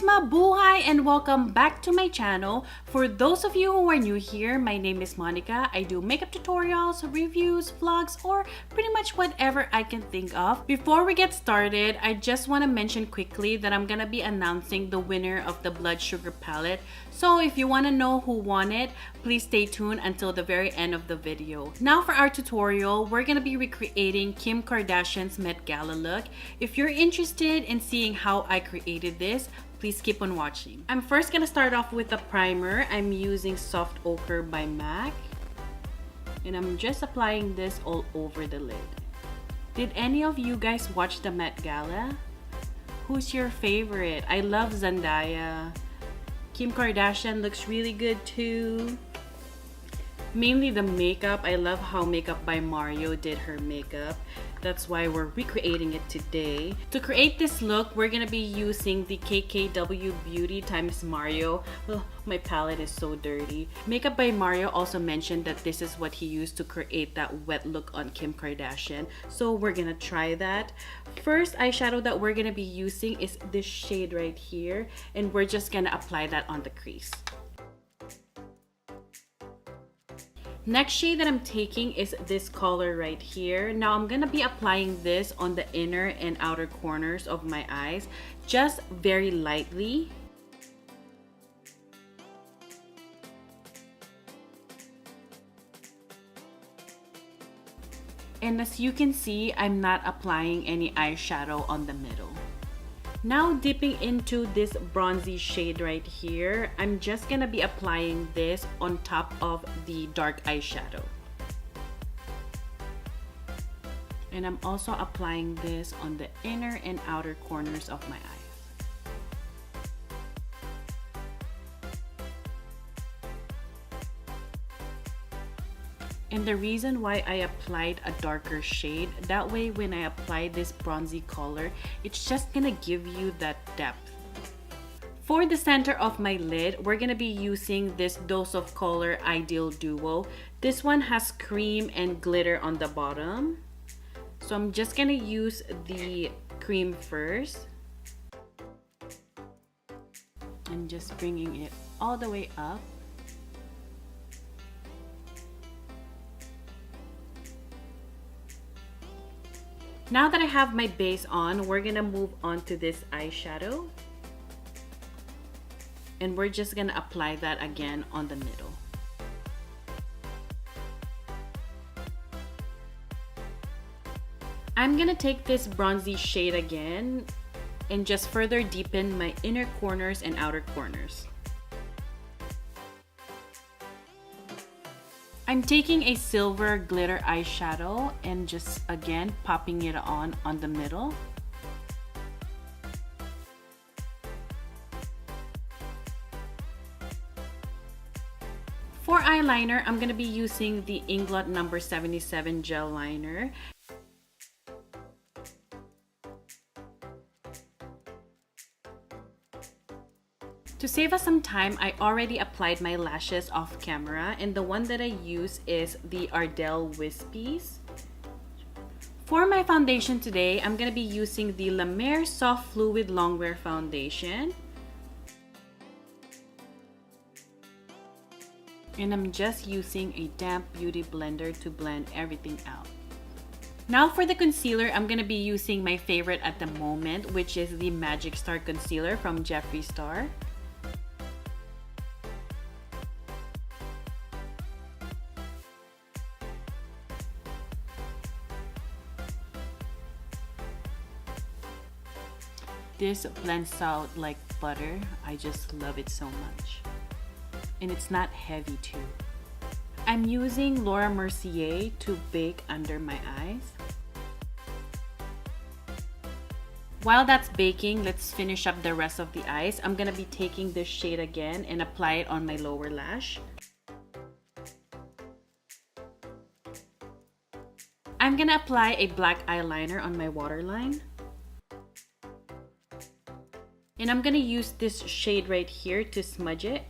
guys, mabuhay and welcome back to my channel. For those of you who are new here, my name is Monica. I do makeup tutorials, reviews, vlogs, or pretty much whatever I can think of. Before we get started, I just want to mention quickly that I'm gonna be announcing the winner of the Blood Sugar palette. So if you want to know who won it, please stay tuned until the very end of the video. Now for our tutorial, we're gonna be recreating Kim Kardashian's Met Gala look. If you're interested in seeing how I created this, please keep on watching. I'm first gonna start off with a primer. I'm using Soft Ochre by MAC. And I'm just applying this all over the lid. Did any of you guys watch the Met Gala? Who's your favorite? I love Zendaya. Kim Kardashian looks really good too. Mainly the makeup. I love how Makeup by Mario did her makeup. That's why we're recreating it today. To create this look, we're gonna be using the KKW Beauty times Mario. Oh, my palette is so dirty. Makeup by Mario also mentioned that this is what he used to create that wet look on Kim Kardashian. So we're gonna try that. First eyeshadow that we're gonna be using is this shade right here. And we're just gonna apply that on the crease. Next shade that I'm taking is this color right here. Now I'm gonna be applying this on the inner and outer corners of my eyes, just very lightly. And as you can see, I'm not applying any eyeshadow on the middle. Now dipping into this bronzy shade right here, I'm just gonna be applying this on top of the dark eyeshadow. And I'm also applying this on the inner and outer corners of my eyes. And the reason why I applied a darker shade, that way when I apply this bronzy color, it's just gonna give you that depth. For the center of my lid, we're gonna be using this Dose of Color Ideal Duo. This one has cream and glitter on the bottom. So I'm just gonna use the cream first. And just bringing it all the way up. Now that I have my base on, we're gonna move on to this eyeshadow. And we're just gonna apply that again on the middle. I'm gonna take this bronzy shade again and just further deepen my inner corners and outer corners. I'm taking a silver glitter eyeshadow and just again popping it on the middle. For eyeliner, I'm gonna be using the Inglot number 77 gel liner. To save us some time, I already applied my lashes off camera, and the one that I use is the Ardell Wispies. For my foundation today, I'm gonna be using the La Mer Soft Fluid Longwear Foundation. And I'm just using a damp beauty blender to blend everything out. Now for the concealer, I'm gonna be using my favorite at the moment, which is the Magic Star Concealer from Jeffree Star. This blends out like butter. I just love it so much. And it's not heavy too. I'm using Laura Mercier to bake under my eyes. While that's baking, let's finish up the rest of the eyes. I'm gonna be taking this shade again and apply it on my lower lash. I'm gonna apply a black eyeliner on my waterline. And I'm gonna use this shade right here to smudge it.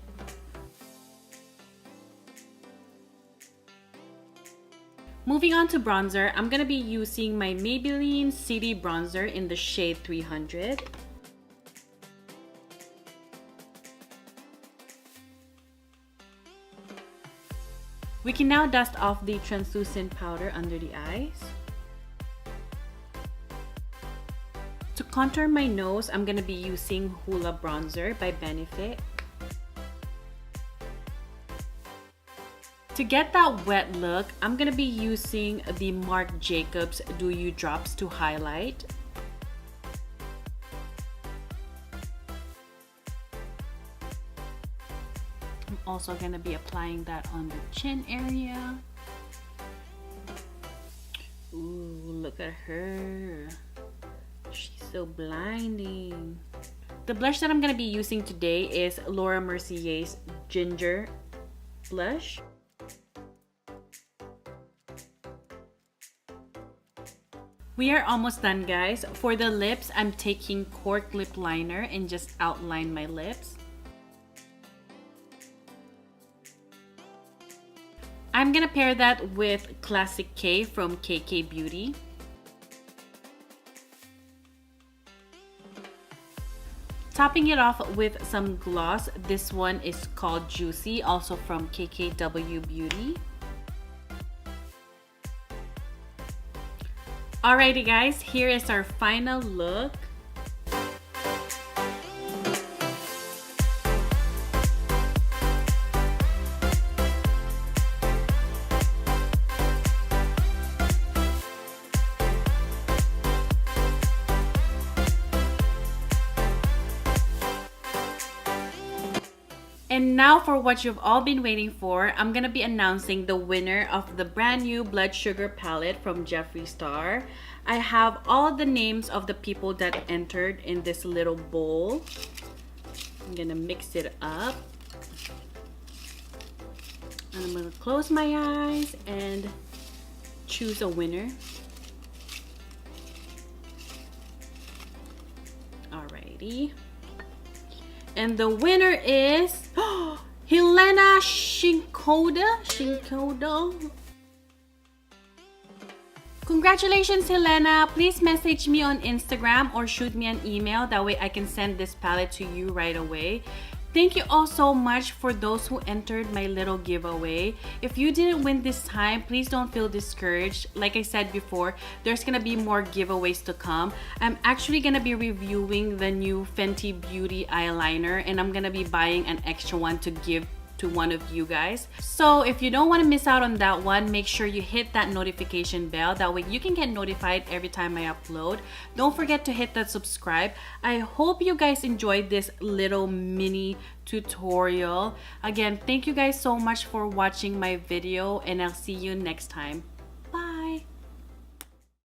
Moving on to bronzer, I'm gonna be using my Maybelline City Bronzer in the shade 300. We can now dust off the translucent powder under the eyes. To contour my nose, I'm gonna be using Hoola Bronzer by Benefit. To get that wet look, I'm gonna be using the Marc Jacobs Do You Drops to highlight. I'm also gonna be applying that on the chin area. Ooh, look at her. She's so blinding. The blush that I'm gonna be using today is Laura Mercier's Ginger Blush. We are almost done, guys. For the lips, I'm taking Cork Lip Liner and just outline my lips. I'm gonna pair that with Classic K from KK Beauty. Topping it off with some gloss. This one is called Juicy, also from KKW Beauty. Alrighty guys, here is our final look. And now for what you've all been waiting for, I'm gonna be announcing the winner of the brand new Blood Sugar palette from Jeffree Star. I have all the names of the people that entered in this little bowl. I'm gonna mix it up. And I'm gonna close my eyes and choose a winner. Alrighty. And the winner is Helena Shinkoda. Congratulations, Helena. Please message me on Instagram or shoot me an email. That way I can send this palette to you right away. Thank you all so much for those who entered my little giveaway. If you didn't win this time, please don't feel discouraged. Like I said before, there's gonna be more giveaways to come. I'm actually gonna be reviewing the new Fenty Beauty eyeliner, and I'm gonna be buying an extra one to give to one of you guys. So if you don't want to miss out on that one, make sure you hit that notification bell. That way you can get notified every time I upload. Don't forget to hit that subscribe. I hope you guys enjoyed this little mini tutorial. Again, thank you guys so much for watching my video, and I'll see you next time.